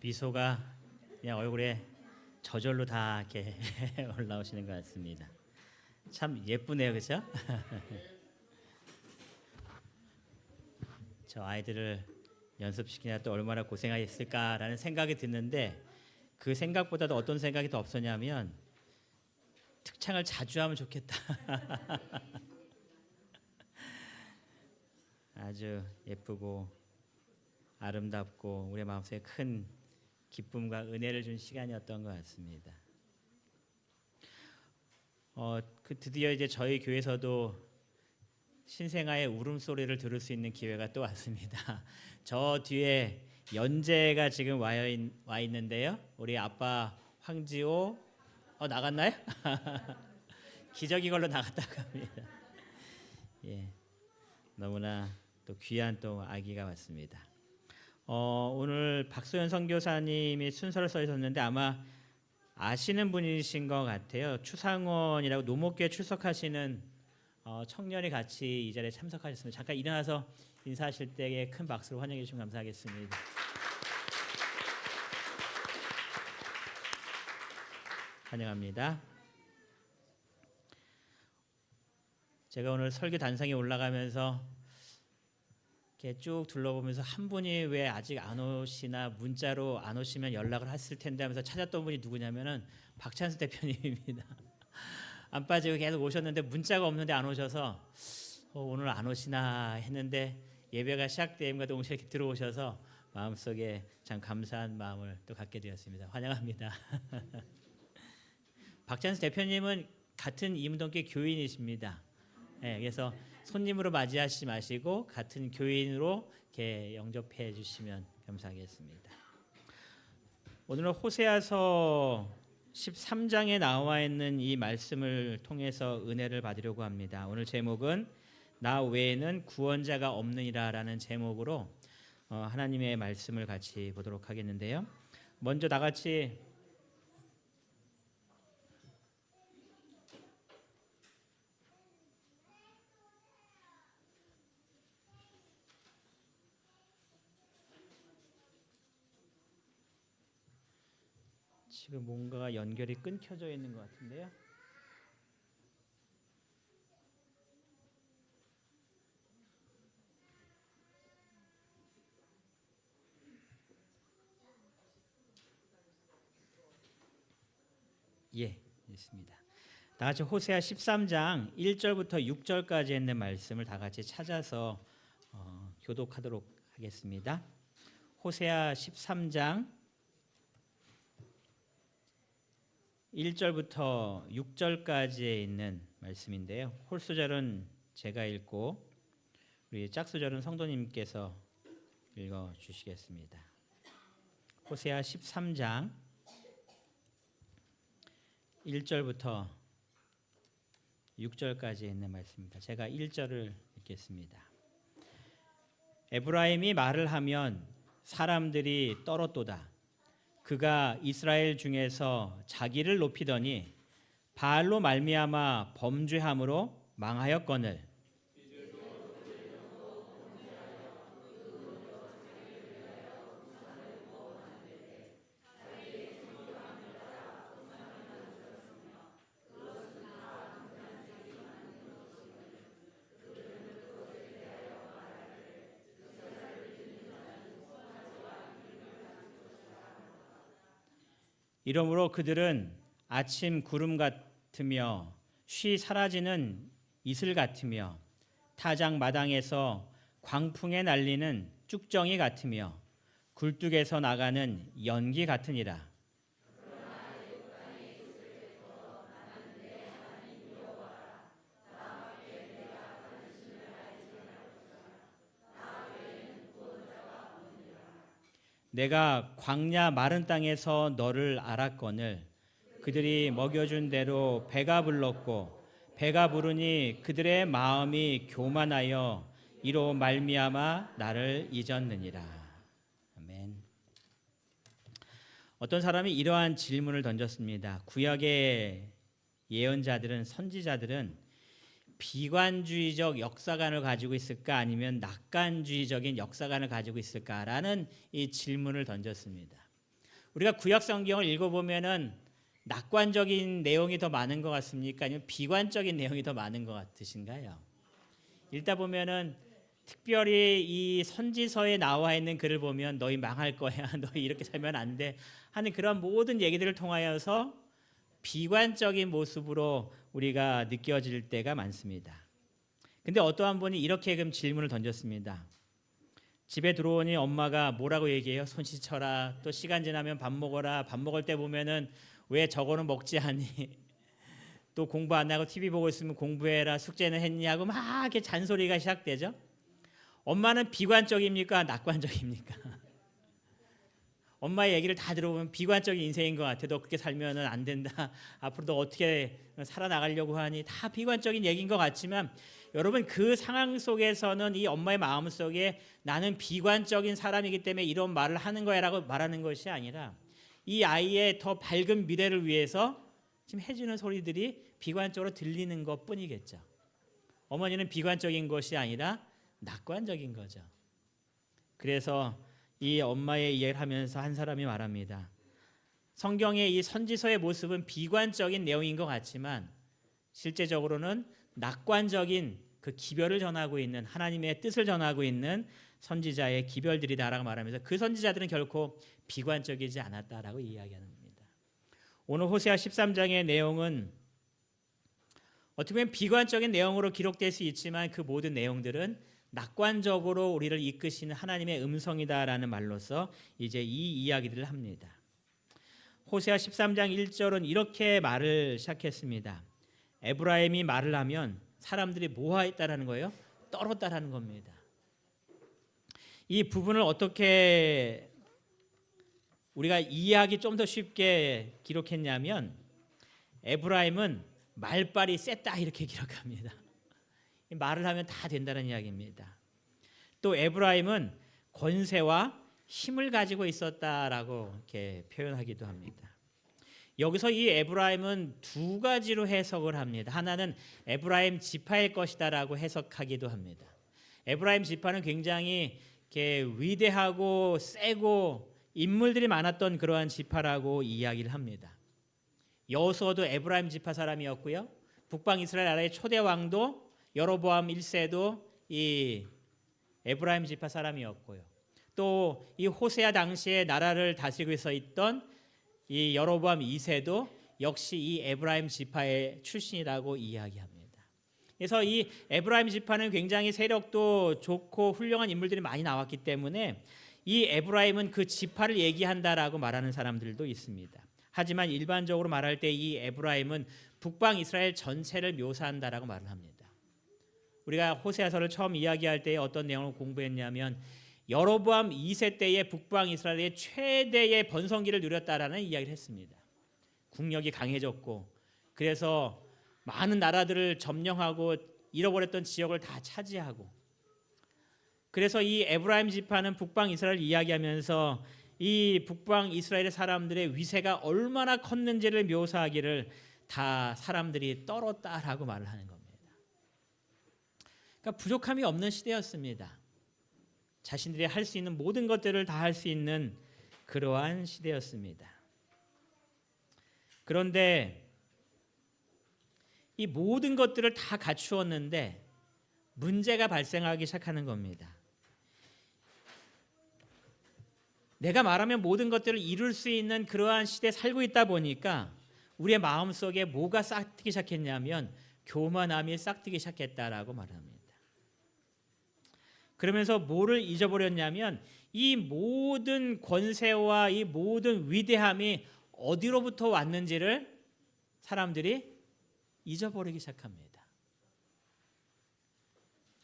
미소가 그냥 얼굴에 저절로 다 이렇게 올라오시는 것 같습니다. 참 예쁘네요, 그렇죠? 저 아이들을 연습시키냐 또 얼마나 고생하셨을까라는 생각이 드는데 그 생각보다도 어떤 생각이 더 없었냐면 특창을 자주 하면 좋겠다. 아주 예쁘고 아름답고 우리 마음속에 큰 기쁨과 은혜를 준 시간이었던 것 같습니다. 드디어 이제 저희 교회에서도 신생아의 울음소리를 들을 수 있는 기회가 또 왔습니다. 저 뒤에 연재가 지금 와 있는데요. 우리 아빠 황지호 나갔나요? 기저귀 걸로 나갔다고 합니다. 예, 너무나 또 귀한 또 아기가 왔습니다. 오늘 박소연 선교사님이 순서를 써 있었는데 아마 아시는 분이신 것 같아요. 추상원이라고 노목교에 출석하시는 청년이 같이 이 자리에 참석하셨습니다. 잠깐 일어나서 인사하실 때에 큰 박수로 환영해 주시면 감사하겠습니다. 환영합니다. 제가 오늘 설교 단상에 올라가면서 이렇게 쭉 둘러보면서 한 분이 왜 아직 안 오시나 문자로 안 오시면 연락을 했을 텐데 하면서 찾았던 분이 누구냐면은 박찬수 대표님입니다. 안 빠지고 계속 오셨는데 문자가 없는데 안 오셔서 오늘 안 오시나 했는데 예배가 시작됨과 동시에 이렇게 들어오셔서 마음속에 참 감사한 마음을 또 갖게 되었습니다. 환영합니다. 박찬수 대표님은 같은 이문동교회 교인이십니다. 네, 그래서 손님으로 맞이하시지 마시고 같은 교인으로 이렇게 영접해 주시면 감사하겠습니다. 오늘은 호세아서 13장에 나와 있는 이 말씀을 통해서 은혜를 받으려고 합니다. 오늘 제목은 나 외에는 구원자가 없느니라라는 제목으로 하나님의 말씀을 같이 보도록 하겠는데요. 먼저 다 같이 지금 뭔가 연결이 끊겨져 있는 것 같은데요. 예, 있습니다. 다 같이 호세아 13장 1절부터 6절까지 있는 말씀을 다 같이 찾아서 교독하도록 하겠습니다. 호세아 13장 1절부터 6절까지에 있는 말씀인데요. 홀수절은 제가 읽고 우리 짝수절은 성도님께서 읽어 주시겠습니다. 호세아 13장 1절부터 6절까지 있는 말씀입니다. 제가 1절을 읽겠습니다. 에브라임이 말을 하면 사람들이 떨었도다. 그가 이스라엘 중에서 자기를 높이더니 바알로 말미암아 범죄함으로 망하였거늘 이러므로 그들은 아침 구름 같으며 쉬 사라지는 이슬 같으며 타작 마당에서 광풍에 날리는 쭉정이 같으며 굴뚝에서 나가는 연기 같으니라. 내가 광야 마른 땅에서 너를 알았거늘 그들이 먹여준 대로 배가 불렀고 배가 부르니 그들의 마음이 교만하여 이로 말미암아 나를 잊었느니라. 아멘. 어떤 사람이 이러한 질문을 던졌습니다. 구약의 예언자들은 선지자들은 비관주의적 역사관을 가지고 있을까 아니면 낙관주의적인 역사관을 가지고 있을까라는 이 질문을 던졌습니다. 우리가 구약 성경을 읽어보면은 낙관적인 내용이 더 많은 것 같습니까? 아니면 비관적인 내용이 더 많은 것 같으신가요? 읽다 보면은 특별히 이 선지서에 나와 있는 글을 보면 너희 망할 거야, 너희 이렇게 살면 안 돼 하는 그런 모든 얘기들을 통하여서 비관적인 모습으로 우리가 느껴질 때가 많습니다. 근데 어떠한 분이 이렇게 그럼 질문을 던졌습니다. 집에 들어오니 엄마가 뭐라고 얘기해요? 손 씻어라. 또 시간 지나면 밥 먹어라. 밥 먹을 때 보면은 왜 저거는 먹지 않니? 또 공부 안 하고 TV 보고 있으면 공부해라. 숙제는 했니? 하고 막 이렇게 잔소리가 시작되죠. 엄마는 비관적입니까? 낙관적입니까? 엄마의 얘기를 다 들어보면 비관적인 인생인 것 같아. 너 그렇게 살면 안 된다. 앞으로 너 어떻게 살아나가려고 하니? 다 비관적인 얘기인 것 같지만 여러분 그 상황 속에서는 이 엄마의 마음 속에 나는 비관적인 사람이기 때문에 이런 말을 하는 거야 라고 말하는 것이 아니라 이 아이의 더 밝은 미래를 위해서 지금 해주는 소리들이 비관적으로 들리는 것 뿐이겠죠. 어머니는 비관적인 것이 아니라 낙관적인 거죠. 그래서 이 엄마의 이야기를 하면서 한 사람이 말합니다. 성경의 이 선지서의 모습은 비관적인 내용인 것 같지만 실제적으로는 낙관적인 그 기별을 전하고 있는 하나님의 뜻을 전하고 있는 선지자의 기별들이다라고 말하면서 그 선지자들은 결코 비관적이지 않았다라고 이야기하는 겁니다. 오늘 호세아 13장의 내용은 어떻게 보면 비관적인 내용으로 기록될 수 있지만 그 모든 내용들은 낙관적으로 우리를 이끄시는 하나님의 음성이다라는 말로서 이제 이 이야기들을 합니다. 호세아 13장 1절은 이렇게 말을 시작했습니다. 에브라임이 말을 하면 사람들이 뭐하였다라는 거예요? 떨었다라는 겁니다. 이 부분을 어떻게 우리가 이해하기 좀 더 쉽게 기록했냐면 에브라임은 말빨이 셌다 이렇게 기록합니다. 말을 하면 다 된다는 이야기입니다. 또 에브라임은 권세와 힘을 가지고 있었다라고 이렇게 표현하기도 합니다. 여기서 이 에브라임은 두 가지로 해석을 합니다. 하나는 에브라임 지파의 것이다라고 해석하기도 합니다. 에브라임 지파는 굉장히 이렇게 위대하고 세고 인물들이 많았던 그러한 지파라고 이야기를 합니다. 여호수아도 에브라임 지파 사람이었고요. 북방 이스라엘 나라의 초대 왕도 여로보암 1세도 이 에브라임 지파 사람이었고요. 또 이 호세아 당시에 나라를 다스리고 있었던 이 여로보암 2세도 역시 이 에브라임 지파의 출신이라고 이야기합니다. 그래서 이 에브라임 지파는 굉장히 세력도 좋고 훌륭한 인물들이 많이 나왔기 때문에 이 에브라임은 그 지파를 얘기한다라고 말하는 사람들도 있습니다. 하지만 일반적으로 말할 때 이 에브라임은 북방 이스라엘 전체를 묘사한다라고 말을 합니다. 우리가 호세아서를 처음 이야기할 때 어떤 내용을 공부했냐면 여로보암 2세 때의 북방 이스라엘의 최대의 번성기를 누렸다라는 이야기를 했습니다. 국력이 강해졌고 그래서 많은 나라들을 점령하고 잃어버렸던 지역을 다 차지하고 그래서 이 에브라임 지파는 북방 이스라엘을 이야기하면서 이 북방 이스라엘의 사람들의 위세가 얼마나 컸는지를 묘사하기를 다 사람들이 떨었다라고 말을 하는 겁니다. 그러니까 부족함이 없는 시대였습니다. 자신들이 할 수 있는 모든 것들을 다 할 수 있는 그러한 시대였습니다. 그런데 이 모든 것들을 다 갖추었는데 문제가 발생하기 시작하는 겁니다. 내가 말하면 모든 것들을 이룰 수 있는 그러한 시대에 살고 있다 보니까 우리의 마음속에 뭐가 싹트기 시작했냐면 교만함이 싹트기 시작했다라고 말합니다. 그러면서 뭐를 잊어버렸냐면 이 모든 권세와 이 모든 위대함이 어디로부터 왔는지를 사람들이 잊어버리기 시작합니다.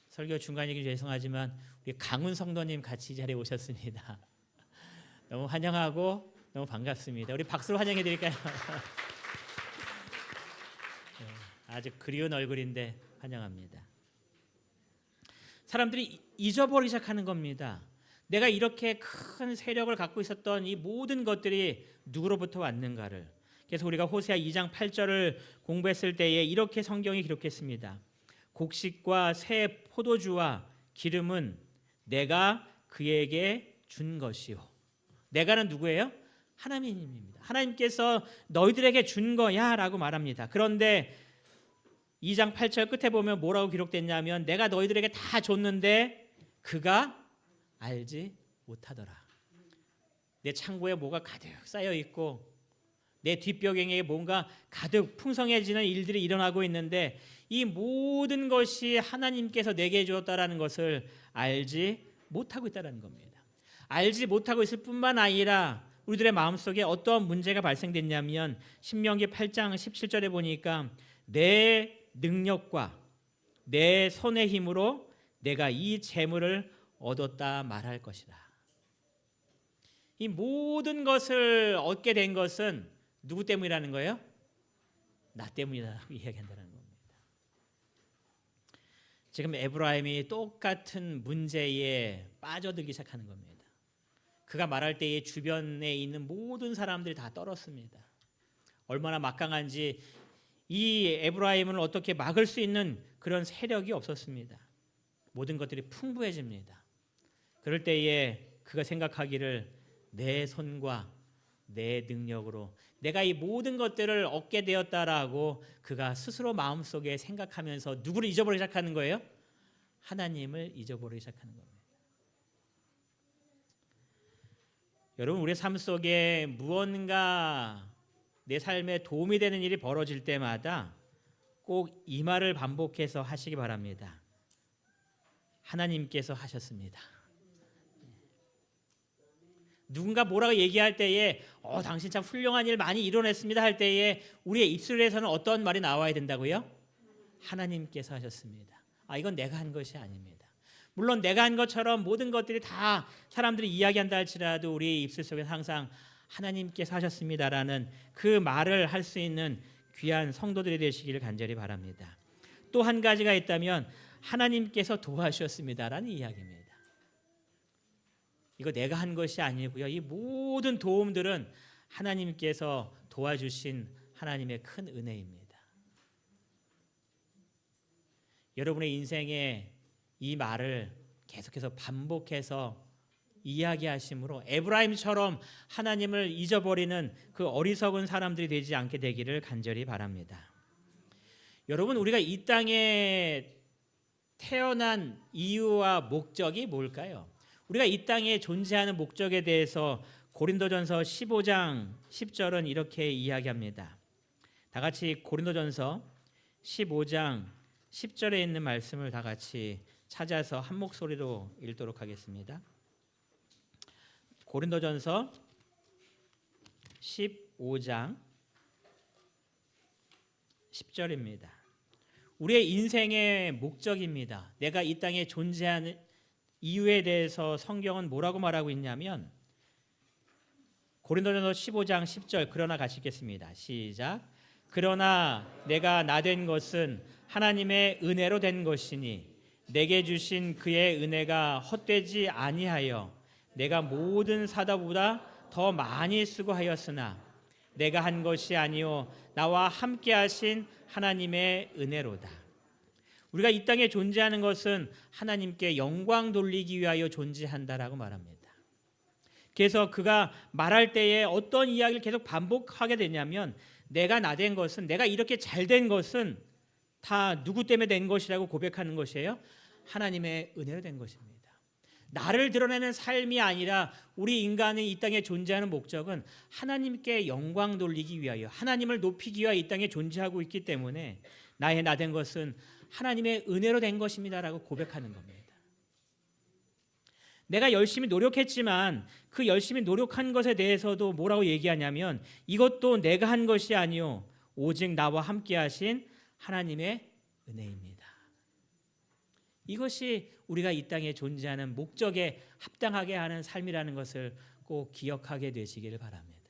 설교 중간이기 죄송하지만 우리 강훈 성도님 같이 이 자리에 오셨습니다. 너무 환영하고 너무 반갑습니다. 우리 박수로 환영해 드릴까요? 아주 그리운 얼굴인데 환영합니다. 사람들이 잊어버리기 시작하는 겁니다. 내가 이렇게 큰 세력을 갖고 있었던 이 모든 것들이 누구로부터 왔는가를. 그래서 우리가 호세아 2장 8절을 공부했을 때에 이렇게 성경이 기록했습니다. 곡식과 새 포도주와 기름은 내가 그에게 준 것이요. 내가는 누구예요? 하나님입니다. 하나님께서 너희들에게 준 거야 라고 말합니다. 그런데 2장 8절 끝에 보면 뭐라고 기록됐냐면 내가 너희들에게 다 줬는데 그가 알지 못하더라. 내 창고에 뭐가 가득 쌓여 있고 내 뒷배경에 뭔가 가득 풍성해지는 일들이 일어나고 있는데 이 모든 것이 하나님께서 내게 주었다라는 것을 알지 못하고 있다는 겁니다. 알지 못하고 있을 뿐만 아니라 우리들의 마음속에 어떠한 문제가 발생됐냐면 신명기 8장 17절에 보니까 내 능력과 내 손의 힘으로 내가 이 재물을 얻었다 말할 것이다. 이 모든 것을 얻게 된 것은 누구 때문이라는 거예요? 나 때문이라고 이야기한다는 겁니다. 지금 에브라임이 똑같은 문제에 빠져들기 시작하는 겁니다. 그가 말할 때에 주변에 있는 모든 사람들이 다 떨었습니다. 얼마나 막강한지 이 에브라임을 어떻게 막을 수 있는 그런 세력이 없었습니다. 모든 것들이 풍부해집니다. 그럴 때에 그가 생각하기를 내 손과 내 능력으로 내가 이 모든 것들을 얻게 되었다라고 그가 스스로 마음속에 생각하면서 누구를 잊어버리기 시작하는 거예요? 하나님을 잊어버리기 시작하는 겁니다. 여러분, 우리 삶 속에 무언가 내 삶에 도움이 되는 일이 벌어질 때마다 꼭 이 말을 반복해서 하시기 바랍니다. 하나님께서 하셨습니다. 누군가 뭐라고 얘기할 때에 당신 참 훌륭한 일 많이 이뤄냈습니다 할 때에 우리의 입술에서는 어떤 말이 나와야 된다고요? 하나님께서 하셨습니다. 이건 내가 한 것이 아닙니다. 물론 내가 한 것처럼 모든 것들이 다 사람들이 이야기한다 할지라도 우리의 입술 속에 항상 하나님께서 하셨습니다라는 그 말을 할 수 있는 귀한 성도들이 되시기를 간절히 바랍니다. 또 한 가지가 있다면 하나님께서 도와주셨습니다라는 이야기입니다. 이거 내가 한 것이 아니고요. 이 모든 도움들은 하나님께서 도와주신 하나님의 큰 은혜입니다. 여러분의 인생에 이 말을 계속해서 반복해서 이야기하심으로 에브라임처럼 하나님을 잊어버리는 그 어리석은 사람들이 되지 않게 되기를 간절히 바랍니다. 여러분, 우리가 이 땅에 태어난 이유와 목적이 뭘까요? 우리가 이 땅에 존재하는 목적에 대해서 고린도전서 15장 10절은 이렇게 이야기합니다. 다 같이 고린도전서 15장 10절에 있는 말씀을 다 같이 찾아서 한 목소리로 읽도록 하겠습니다. 고린도전서 15장 10절입니다. 우리의 인생의 목적입니다. 내가 이 땅에 존재하는 이유에 대해서 성경은 뭐라고 말하고 있냐면 고린도전서 15장 10절 그러나 같이 읽겠습니다. 시작. 그러나 내가 나 된 것은 하나님의 은혜로 된 것이니 내게 주신 그의 은혜가 헛되지 아니하여 내가 모든 사도보다 더 많이 수고하였으나 내가 한 것이 아니요 나와 함께 하신 하나님의 은혜로다. 우리가 이 땅에 존재하는 것은 하나님께 영광 돌리기 위하여 존재한다라고 말합니다. 그래서 그가 말할 때에 어떤 이야기를 계속 반복하게 되냐면 내가 나 된 것은, 내가 이렇게 잘 된 것은 다 누구 때문에 된 것이라고 고백하는 것이에요? 하나님의 은혜로 된 것입니다. 나를 드러내는 삶이 아니라 우리 인간이 이 땅에 존재하는 목적은 하나님께 영광 돌리기 위하여, 하나님을 높이기 위하여 이 땅에 존재하고 있기 때문에 나의 나 된 것은 하나님의 은혜로 된 것입니다라고 고백하는 겁니다. 내가 열심히 노력했지만 그 열심히 노력한 것에 대해서도 뭐라고 얘기하냐면 이것도 내가 한 것이 아니요 오직 나와 함께 하신 하나님의 은혜입니다. 이것이 우리가 이 땅에 존재하는 목적에 합당하게 하는 삶이라는 것을 꼭 기억하게 되시기를 바랍니다.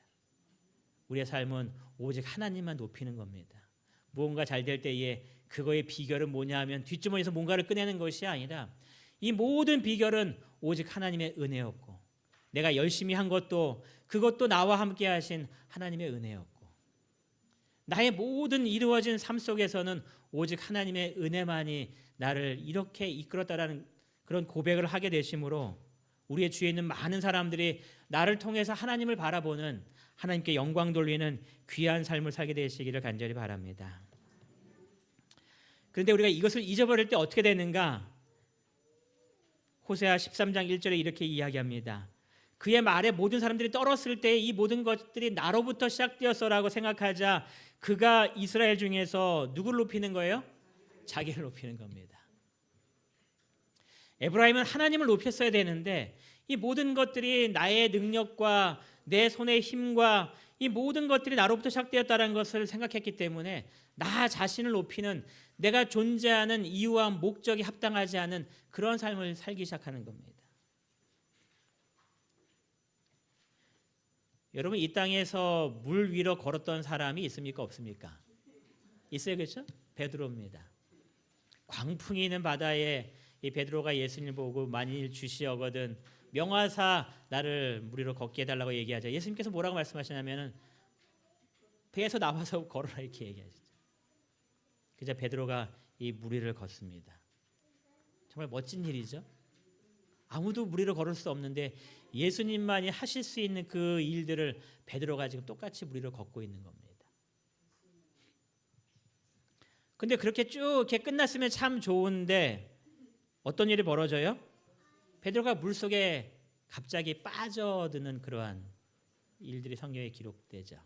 우리의 삶은 오직 하나님만 높이는 겁니다. 무언가 잘 될 때에 그거의 비결은 뭐냐 하면 뒷주머니에서 뭔가를 꺼내는 것이 아니라 이 모든 비결은 오직 하나님의 은혜였고 내가 열심히 한 것도 그것도 나와 함께 하신 하나님의 은혜였고 나의 모든 이루어진 삶 속에서는 오직 하나님의 은혜만이 나를 이렇게 이끌었다라는 그런 고백을 하게 되심으로 우리의 주위에 있는 많은 사람들이 나를 통해서 하나님을 바라보는, 하나님께 영광 돌리는 귀한 삶을 살게 되시기를 간절히 바랍니다. 그런데 우리가 이것을 잊어버릴 때 어떻게 되는가? 호세아 13장 1절에 이렇게 이야기합니다. 그의 말에 모든 사람들이 떨었을 때 이 모든 것들이 나로부터 시작되었어라고 생각하자 그가 이스라엘 중에서 누구를 높이는 거예요? 자기를 높이는 겁니다. 에브라임은 하나님을 높였어야 되는데 이 모든 것들이 나의 능력과 내 손의 힘과 이 모든 것들이 나로부터 시작되었다는 것을 생각했기 때문에 나 자신을 높이는, 내가 존재하는 이유와 목적이 합당하지 않은 그런 삶을 살기 시작하는 겁니다. 여러분, 이 땅에서 물 위로 걸었던 사람이 있습니까? 없습니까? 있어요, 그렇죠? 베드로입니다. 광풍이 있는 바다에 이 베드로가 예수님을 보고 만일 주시어거든 명하사 나를 물 위로 걷게 해달라고 얘기하자. 예수님께서 뭐라고 말씀하시냐면은 배에서 나와서 걸어라 이렇게 얘기하시죠. 그저 베드로가 이 물 위를 걷습니다. 정말 멋진 일이죠. 아무도 물 위로 걸을 수 없는데 예수님만이 하실 수 있는 그 일들을 베드로가 지금 똑같이 물 위로 걷고 있는 겁니다. 근데 그렇게 쭉 이렇게 끝났으면 참 좋은데 어떤 일이 벌어져요? 베드로가 물속에 갑자기 빠져드는 그러한 일들이 성경에 기록되죠.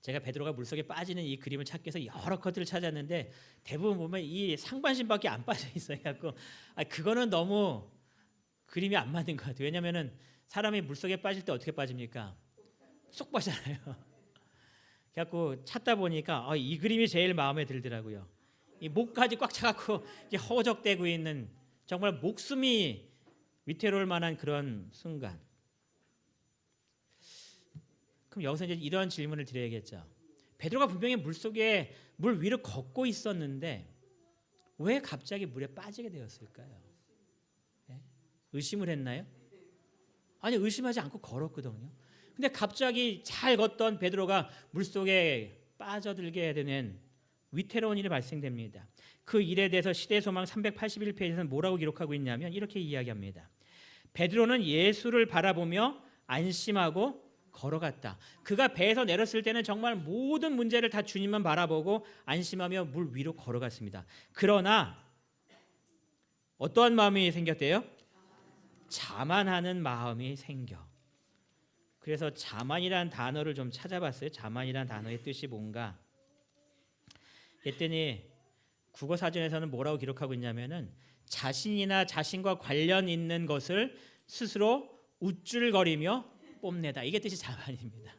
제가 베드로가 물속에 빠지는 이 그림을 찾기 위해서 여러 것들을 찾았는데 대부분 보면 이 상반신밖에 안 빠져 있어요. 그래서 그거는 너무 그림이 안 맞는 것 같아요. 왜냐하면 사람이 물속에 빠질 때 어떻게 빠집니까? 쏙 빠잖아요. 그래갖고 찾다 보니까 이 그림이 제일 마음에 들더라고요. 이 목까지 꽉 차갖고 허우적대고 있는, 정말 목숨이 위태로울 만한 그런 순간. 그럼 여기서 이제 이런 질문을 드려야겠죠. 베드로가 분명히 물속에 물 위로 걷고 있었는데 왜 갑자기 물에 빠지게 되었을까요? 네? 의심을 했나요? 아니, 의심하지 않고 걸었거든요. 근데 갑자기 잘 걷던 베드로가 물속에 빠져들게 되는 위태로운 일이 발생됩니다. 그 일에 대해서 시대소망 381페이지에서는 뭐라고 기록하고 있냐면 이렇게 이야기합니다. 베드로는 예수를 바라보며 안심하고 걸어갔다. 그가 배에서 내렸을 때는 정말 모든 문제를 다 주님만 바라보고 안심하며 물 위로 걸어갔습니다. 그러나 어떠한 마음이 생겼대요? 자만하는 마음이 생겨. 그래서 자만이라는 단어를 좀 찾아봤어요. 자만이라는 단어의 뜻이 뭔가? 그랬더니 국어사전에서는 뭐라고 기록하고 있냐면은 자신이나 자신과 관련 있는 것을 스스로 우쭐거리며 뽐내다. 이게 뜻이 자만입니다.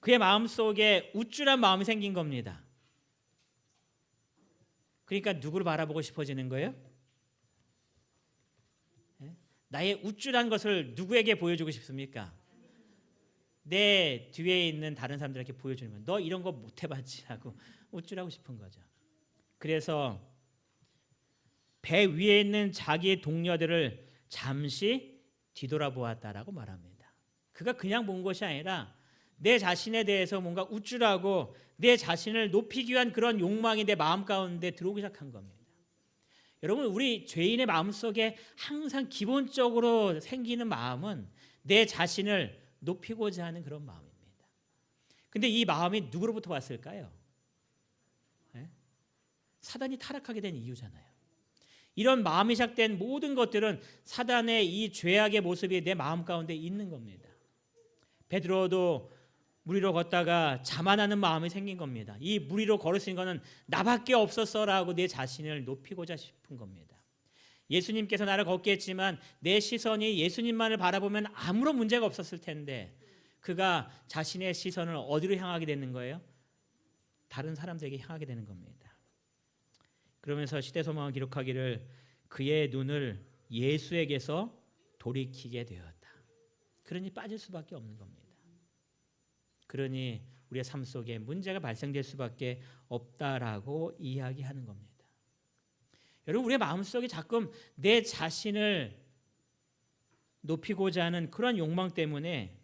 그의 마음속에 우쭐한 마음이 생긴 겁니다. 그러니까 누구를 바라보고 싶어지는 거예요? 나의 우쭐한 것을 누구에게 보여주고 싶습니까? 내 뒤에 있는 다른 사람들에게 보여주는 거예요. 너 이런 거 못 해봤지 하고 우쭐하고 싶은 거죠. 그래서 배 위에 있는 자기의 동료들을 잠시 뒤돌아보았다라고 말합니다. 그가 그냥 본 것이 아니라 내 자신에 대해서 뭔가 우쭐하고 내 자신을 높이기 위한 그런 욕망이 내 마음 가운데 들어오기 시작한 겁니다. 여러분, 우리 죄인의 마음속에 항상 기본적으로 생기는 마음은 내 자신을 높이고자 하는 그런 마음입니다. 근데 이 마음이 누구로부터 왔을까요? 네? 사단이 타락하게 된 이유잖아요. 이런 마음이 시작된 모든 것들은 사단의 이 죄악의 모습이 내 마음 가운데 있는 겁니다. 베드로도 물 위로 걷다가 자만하는 마음이 생긴 겁니다. 이 물 위로 걸을 수 있는 것은 나밖에 없었어라고 내 자신을 높이고자 싶은 겁니다. 예수님께서 나를 걷게 했지만 내 시선이 예수님만을 바라보면 아무런 문제가 없었을 텐데 그가 자신의 시선을 어디로 향하게 되는 거예요? 다른 사람들에게 향하게 되는 겁니다. 그러면서 시대소망을 기록하기를 그의 눈을 예수에게서 돌이키게 되었다. 그러니 빠질 수밖에 없는 겁니다. 그러니 우리의 삶 속에 문제가 발생될 수밖에 없다라고 이야기하는 겁니다. 여러분, 우리의 마음속에 자꾸 내 자신을 높이고자 하는 그런 욕망 때문에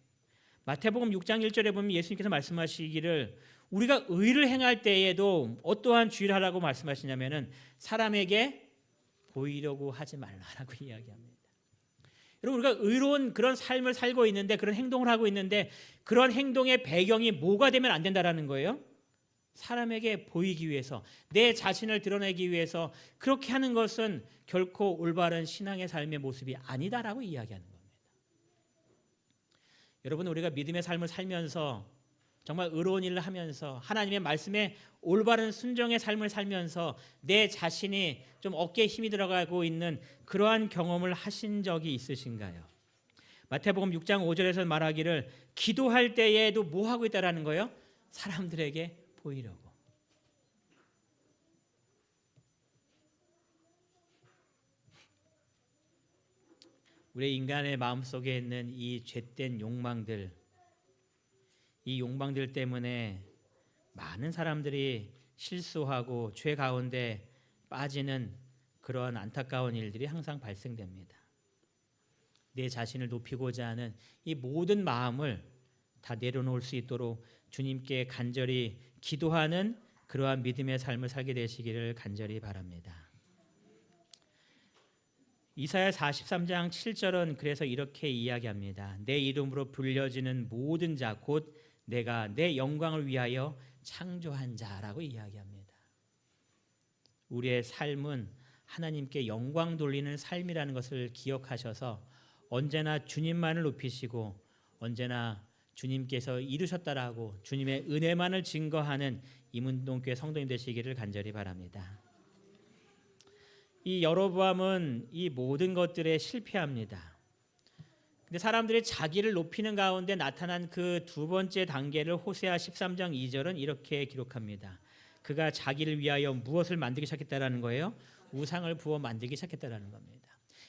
마태복음 6장 1절에 보면 예수님께서 말씀하시기를 우리가 의를 행할 때에도 어떠한 주의를 하라고 말씀하시냐면은 사람에게 보이려고 하지 말라라고 이야기합니다. 여러분, 우리가 의로운 그런 삶을 살고 있는데, 그런 행동을 하고 있는데, 그런 행동의 배경이 뭐가 되면 안 된다라는 거예요. 사람에게 보이기 위해서, 내 자신을 드러내기 위해서 그렇게 하는 것은 결코 올바른 신앙의 삶의 모습이 아니다라고 이야기하는 겁니다. 여러분, 우리가 믿음의 삶을 살면서, 정말 의로운 일을 하면서, 하나님의 말씀에 올바른 순종의 삶을 살면서 내 자신이 좀 어깨에 힘이 들어가고 있는 그러한 경험을 하신 적이 있으신가요? 마태복음 6장 5절에서 말하기를 기도할 때에도 뭐 하고 있다라는 거예요? 사람들에게 보이려고. 우리 인간의 마음속에 있는 이 죄된 욕망들, 이 욕망들 때문에 많은 사람들이 실수하고 죄 가운데 빠지는 그러한 안타까운 일들이 항상 발생됩니다. 내 자신을 높이고자 하는 이 모든 마음을 다 내려놓을 수 있도록 주님께 간절히 기도하는 그러한 믿음의 삶을 살게 되시기를 간절히 바랍니다. 이사야 43장 7절은 그래서 이렇게 이야기합니다. 내 이름으로 불려지는 모든 자 곧 내가 내 영광을 위하여 창조한 자라고 이야기합니다. 우리의 삶은 하나님께 영광 돌리는 삶이라는 것을 기억하셔서 언제나 주님만을 높이시고 언제나 주님께서 이루셨다라고 주님의 은혜만을 증거하는 이문동교회 성도님 되시기를 간절히 바랍니다. 이 여로보암은 이 모든 것들에 실패합니다. 근데 사람들이 자기를 높이는 가운데 나타난 그 두 번째 단계를 호세아 13장 2절은 이렇게 기록합니다. 그가 자기를 위하여 무엇을 만들기 시작했다라는 거예요? 우상을 부어 만들기 시작했다라는 겁니다.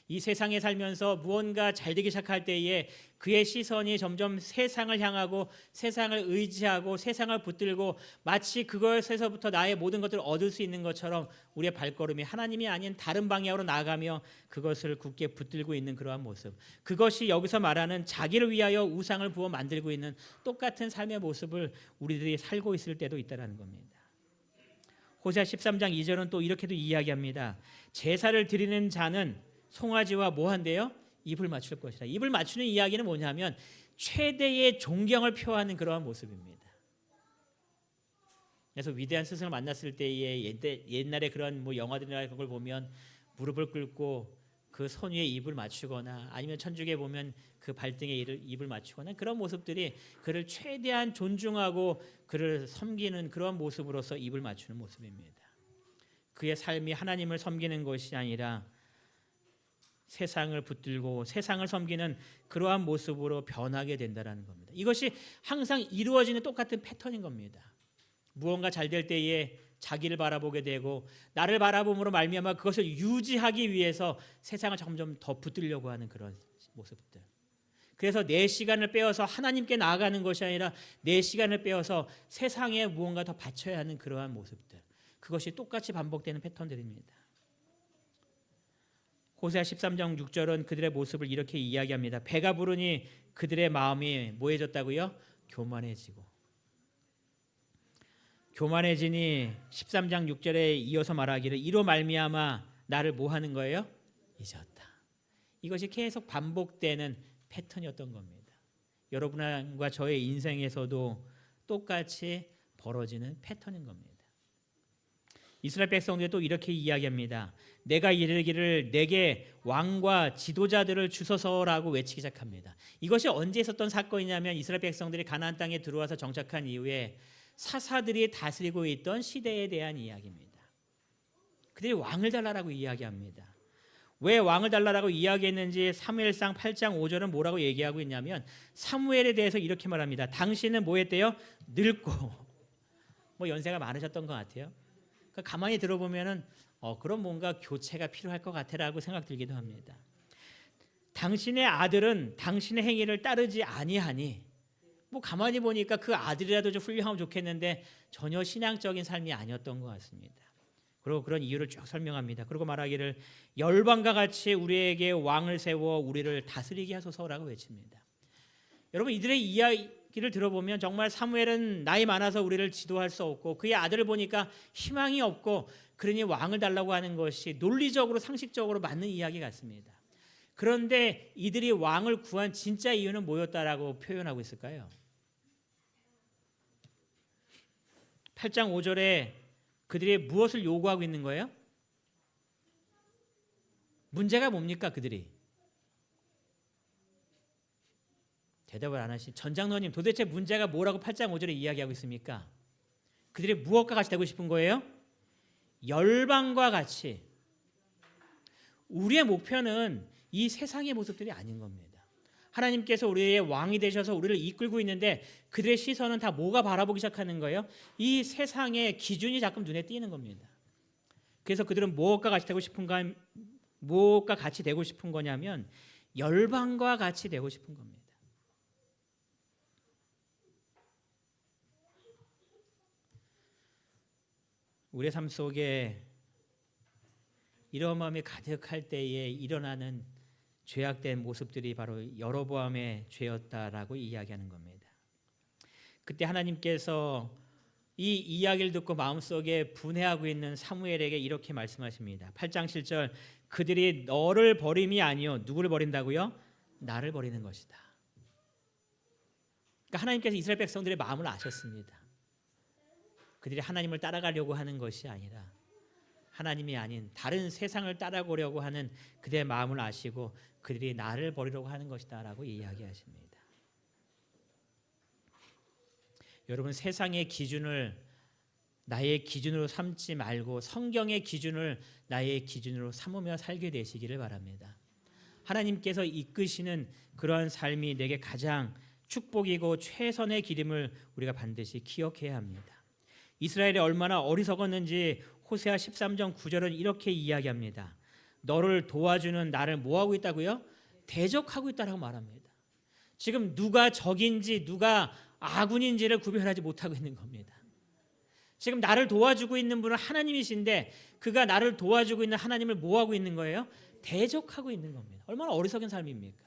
이 세상에 살면서 무언가 잘 되기 시작할 때에 그의 시선이 점점 세상을 향하고 세상을 의지하고 세상을 붙들고 마치 그것에서부터 나의 모든 것들을 얻을 수 있는 것처럼 우리의 발걸음이 하나님이 아닌 다른 방향으로 나아가며 그것을 굳게 붙들고 있는 그러한 모습, 그것이 여기서 말하는 자기를 위하여 우상을 부어 만들고 있는 똑같은 삶의 모습을 우리들이 살고 있을 때도 있다는 겁니다. 호세아 13장 2절은 또 이렇게도 이야기합니다. 제사를 드리는 자는 송아지와 뭐 한대요? 입을 맞출 것이다. 입을 맞추는 이야기는 뭐냐면 최대의 존경을 표하는 그러한 모습입니다. 그래서 위대한 스승을 만났을 때에 옛날에 그런 뭐 영화들이나 그런 걸 보면 무릎을 꿇고 그 손 위에 입을 맞추거나 아니면 천주교에 보면 그 발등에 입을 맞추거나 그런 모습들이 그를 최대한 존중하고 그를 섬기는 그런 모습으로서 입을 맞추는 모습입니다. 그의 삶이 하나님을 섬기는 것이 아니라 세상을 붙들고 세상을 섬기는 그러한 모습으로 변하게 된다는 겁니다. 이것이 항상 이루어지는 똑같은 패턴인 겁니다. 무언가 잘 될 때에 자기를 바라보게 되고 나를 바라봄으로 말미암아 그것을 유지하기 위해서 세상을 점점 더 붙들려고 하는 그런 모습들. 그래서 내 시간을 빼어서 하나님께 나아가는 것이 아니라 내 시간을 빼어서 세상에 무언가 더 바쳐야 하는 그러한 모습들. 그것이 똑같이 반복되는 패턴들입니다. 호세아 13장 6절은 그들의 모습을 이렇게 이야기합니다. 배가 부르니 그들의 마음이 뭐해졌다고요? 교만해지고. 교만해지니 13장 6절에 이어서 말하기를 이로 말미암아 나를 뭐 하는 거예요? 잊었다. 이것이 계속 반복되는 패턴이었던 겁니다. 여러분과 저의 인생에서도 똑같이 벌어지는 패턴인 겁니다. 이스라엘 백성들이 또 이렇게 이야기합니다. 내가 이르기를 내게 왕과 지도자들을 주소서라고 외치기 시작합니다. 이것이 언제 있었던 사건이냐면 이스라엘 백성들이 가나안 땅에 들어와서 정착한 이후에 사사들이 다스리고 있던 시대에 대한 이야기입니다. 그들이 왕을 달라라고 이야기합니다. 왜 왕을 달라라고 이야기했는지 사무엘상 8장 5절은 뭐라고 얘기하고 있냐면 사무엘에 대해서 이렇게 말합니다. 당신은 뭐 했대요? 늙고 뭐 연세가 많으셨던 것 같아요. 그러니까 가만히 들어보면은 그럼 뭔가 교체가 필요할 것 같아라고 생각 들기도 합니다. 당신의 아들은 당신의 행위를 따르지 아니하니 뭐 가만히 보니까 그 아들이라도 좀 훌륭하면 좋겠는데 전혀 신앙적인 삶이 아니었던 것 같습니다. 그리고 그런 이유를 쭉 설명합니다. 그리고 말하기를 열방과 같이 우리에게 왕을 세워 우리를 다스리게 하소서라고 외칩니다. 여러분 이들의 이야기를 들어보면 정말 사무엘은 나이 많아서 우리를 지도할 수 없고 그의 아들을 보니까 희망이 없고 그러니 왕을 달라고 하는 것이 논리적으로 상식적으로 맞는 이야기 같습니다. 그런데 이들이 왕을 구한 진짜 이유는 뭐였다라고 표현하고 있을까요? 8장 5절에 그들이 무엇을 요구하고 있는 거예요? 문제가 뭡니까 그들이? 대답을 안 하시. 전장로님 도대체 문제가 뭐라고 8장 5절에 이야기하고 있습니까? 그들이 무엇과 같이 되고 싶은 거예요? 열방과 같이. 우리의 목표는 이 세상의 모습들이 아닌 겁니다. 하나님께서 우리의 왕이 되셔서 우리를 이끌고 있는데 그들의 시선은 다 뭐가 바라보기 시작하는 거예요? 이 세상의 기준이 자꾸 눈에 띄는 겁니다. 그래서 그들은 무엇과 같이 되고 싶은가? 무엇과 같이 되고 싶은 거냐면 열방과 같이 되고 싶은 겁니다. 우리의 삶 속에 이런 마음이 가득할 때에 일어나는 죄악된 모습들이 바로 여로보암의 죄였다라고 이야기하는 겁니다. 그때 하나님께서 이 이야기를 듣고 마음속에 분해하고 있는 사무엘에게 이렇게 말씀하십니다. 8장 7절 그들이 너를 버림이 아니요 누구를 버린다고요? 나를 버리는 것이다. 그러니까 하나님께서 이스라엘 백성들의 마음을 아셨습니다. 그들이 하나님을 따라가려고 하는 것이 아니라 하나님이 아닌 다른 세상을 따라가려고 하는 그들의 마음을 아시고 그들이 나를 버리려고 하는 것이다 라고 이야기하십니다. 여러분 세상의 기준을 나의 기준으로 삼지 말고 성경의 기준을 나의 기준으로 삼으며 살게 되시기를 바랍니다. 하나님께서 이끄시는 그러한 삶이 내게 가장 축복이고 최선의 길임을 우리가 반드시 기억해야 합니다. 이스라엘이 얼마나 어리석었는지 호세아 13장 9절은 이렇게 이야기합니다. 너를 도와주는 나를 뭐하고 있다고요? 대적하고 있다라고 말합니다. 지금 누가 적인지 누가 아군인지를 구별하지 못하고 있는 겁니다. 지금 나를 도와주고 있는 분은 하나님이신데 그가 나를 도와주고 있는 하나님을 뭐하고 있는 거예요? 대적하고 있는 겁니다. 얼마나 어리석은 삶입니까?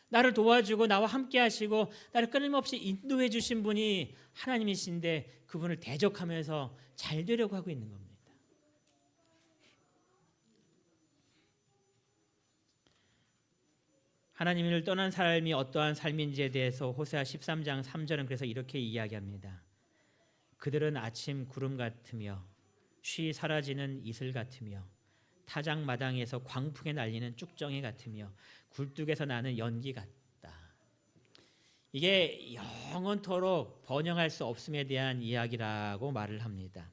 나를 도와주고 나와 함께 하시고 나를 끊임없이 인도해 주신 분이 하나님이신데 그분을 대적하면서 잘 되려고 하고 있는 겁니다. 하나님을 떠난 삶이 어떠한 삶인지에 대해서 호세아 13장 3절은 그래서 이렇게 이야기합니다. 그들은 아침 구름 같으며 쉬 사라지는 이슬 같으며 타작 마당에서 광풍에 날리는 쭉정이 같으며 굴뚝에서 나는 연기 같다. 이게 영원토록 번영할 수 없음에 대한 이야기라고 말을 합니다.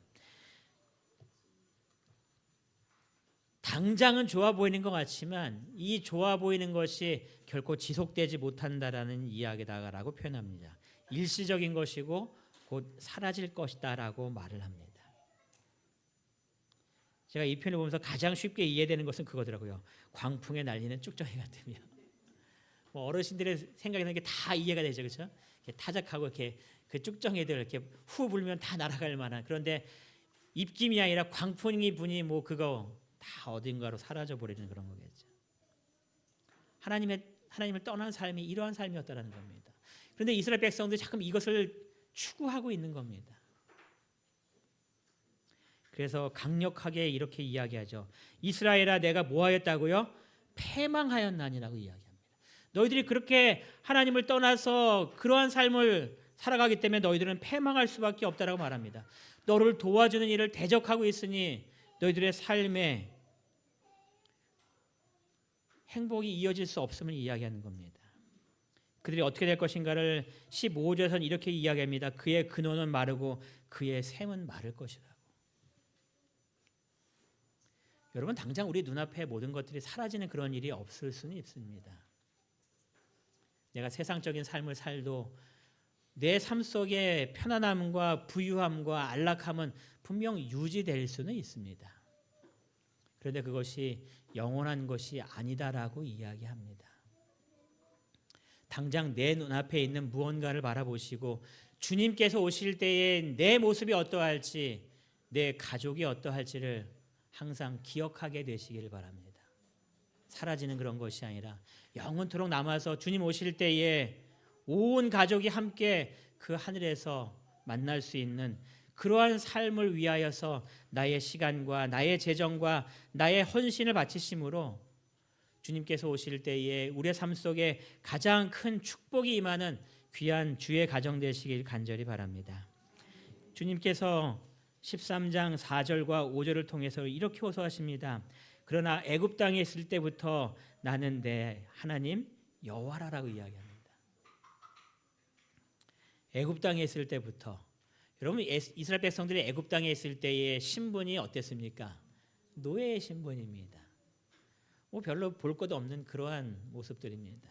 당장은 좋아 보이는 것 같지만 이 좋아 보이는 것이 결코 지속되지 못한다라는 이야기다라고 표현합니다. 일시적인 것이고 곧 사라질 것이다라고 말을 합니다. 제가 이 표현을 보면서 가장 쉽게 이해되는 것은 그거더라고요. 광풍에 날리는 쭉정이 같으며. 뭐 어르신들의 생각에는 게 다 이해가 되죠, 그렇죠? 타작하고 이렇게 그 쭉정이들 이렇게 후 불면 다 날아갈 만한. 그런데 입김이 아니라 광풍이 부니 뭐 그거 다 어딘가로 사라져 버리는 그런 거겠죠. 하나님을 떠난 삶이 이러한 삶이었다라는 겁니다. 그런데 이스라엘 백성들이 자꾸 이것을 추구하고 있는 겁니다. 그래서 강력하게 이렇게 이야기하죠. 이스라엘아 내가 뭐하였다고요? 패망하였나니라고 이야기합니다. 너희들이 그렇게 하나님을 떠나서 그러한 삶을 살아가기 때문에 너희들은 패망할 수밖에 없다라고 말합니다. 너를 도와주는 일을 대적하고 있으니 너희들의 삶에 행복이 이어질 수 없음을 이야기하는 겁니다. 그들이 어떻게 될 것인가를 15절에서는 이렇게 이야기합니다. 그의 근원은 마르고 그의 샘은 마를 것이라고. 여러분 당장 우리 눈앞에 모든 것들이 사라지는 그런 일이 없을 수는 있습니다. 내가 세상적인 삶을 살도 내 삶 속에 편안함과 부유함과 안락함은 분명 유지될 수는 있습니다. 그런데 그것이 영원한 것이 아니다라고 이야기합니다. 당장 내 눈앞에 있는 무언가를 바라보시고 주님께서 오실 때에 내 모습이 어떠할지 내 가족이 어떠할지를 항상 기억하게 되시기를 바랍니다. 사라지는 그런 것이 아니라 영원토록 남아서 주님 오실 때에 온 가족이 함께 그 하늘에서 만날 수 있는 그러한 삶을 위하여서 나의 시간과 나의 재정과 나의 헌신을 바치심으로 주님께서 오실 때에 우리의 삶 속에 가장 큰 축복이 임하는 귀한 주의 가정 되시길 간절히 바랍니다. 주님께서 13장 4절과 5절을 통해서 이렇게 호소하십니다. 그러나 애굽 땅에 있을 때부터 나는 내 하나님 여호와라고 이야기합니다. 애굽 땅에 있을 때부터, 여러분 이스라엘 백성들이 애굽 땅에 있을 때의 신분이 어땠습니까? 노예의 신분입니다. 별로 볼 것 없는 그러한 모습들입니다.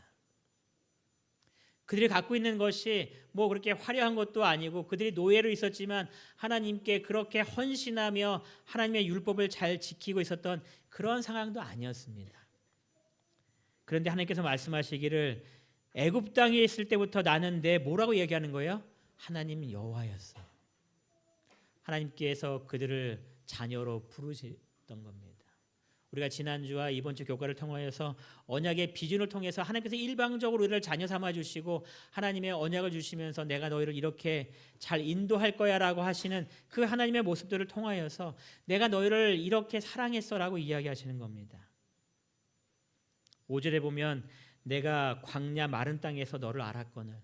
그들이 갖고 있는 것이 그렇게 화려한 것도 아니고 그들이 노예로 있었지만 하나님께 그렇게 헌신하며 하나님의 율법을 잘 지키고 있었던 그런 상황도 아니었습니다. 그런데 하나님께서 말씀하시기를 애굽 땅에 있을 때부터 나는 내 뭐라고 얘기하는 거예요? 하나님 여호와였어. 하나님께서 그들을 자녀로 부르셨던 겁니다. 우리가 지난주와 이번 주 교과를 통하여서 언약의 비준을 통해서 하나님께서 일방적으로 우리를 자녀 삼아 주시고 하나님의 언약을 주시면서 내가 너희를 이렇게 잘 인도할 거야 라고 하시는 그 하나님의 모습들을 통하여서 내가 너희를 이렇게 사랑했어라고 이야기하시는 겁니다. 5절에 보면 내가 광야 마른 땅에서 너를 알았거늘,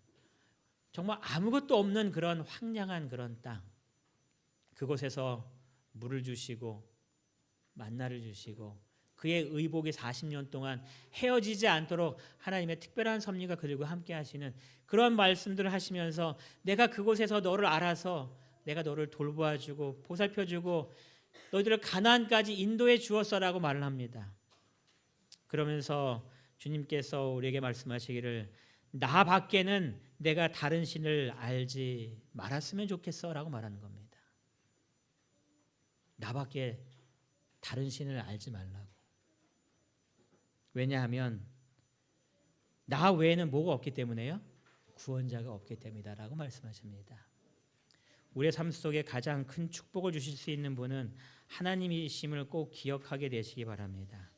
정말 아무것도 없는 그런 황량한 그런 땅, 그곳에서 물을 주시고 만나를 주시고 그의 의복이 40년 동안 헤어지지 않도록 하나님의 특별한 섭리가 그들과 함께 하시는 그런 말씀들을 하시면서 내가 그곳에서 너를 알아서 내가 너를 돌보아주고 보살펴주고 너희들을 가나안까지 인도해 주었어라고 말을 합니다. 그러면서 주님께서 우리에게 말씀하시기를 나 밖에는 내가 다른 신을 알지 말았으면 좋겠어라고 말하는 겁니다. 나밖에 다른 신을 알지 말라고. 왜냐하면 나 외에는 뭐가 없기 때문에요? 구원자가 없기 때문이다라고 말씀하십니다. 우리의 삶 속에 가장 큰 축복을 주실 수 있는 분은 하나님이심을 꼭 기억하게 되시기 바랍니다.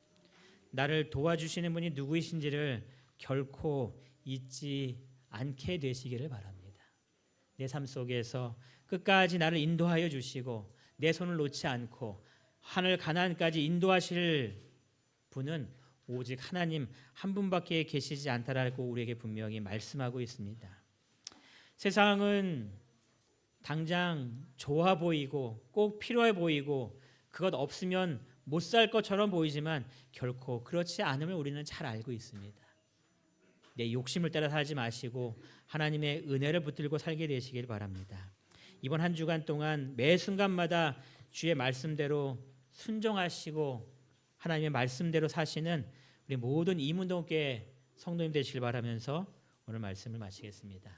나를 도와주시는 분이 누구이신지를 결코 잊지 않게 되시기를 바랍니다. 내 삶 속에서 끝까지 나를 인도하여 주시고 내 손을 놓지 않고 하늘 가나안까지 인도하실 분은 오직 하나님 한 분밖에 계시지 않다라고 우리에게 분명히 말씀하고 있습니다. 세상은 당장 좋아 보이고 꼭 필요해 보이고 그것 없으면 못 살 것처럼 보이지만 결코 그렇지 않음을 우리는 잘 알고 있습니다. 내 욕심을 따라 살지 마시고 하나님의 은혜를 붙들고 살게 되시길 바랍니다. 이번 한 주간 동안 매 순간마다 주의 말씀대로 순종하시고 하나님의 말씀대로 사시는 우리 모든 이문동교회 성도님 되시길 바라면서 오늘 말씀을 마치겠습니다.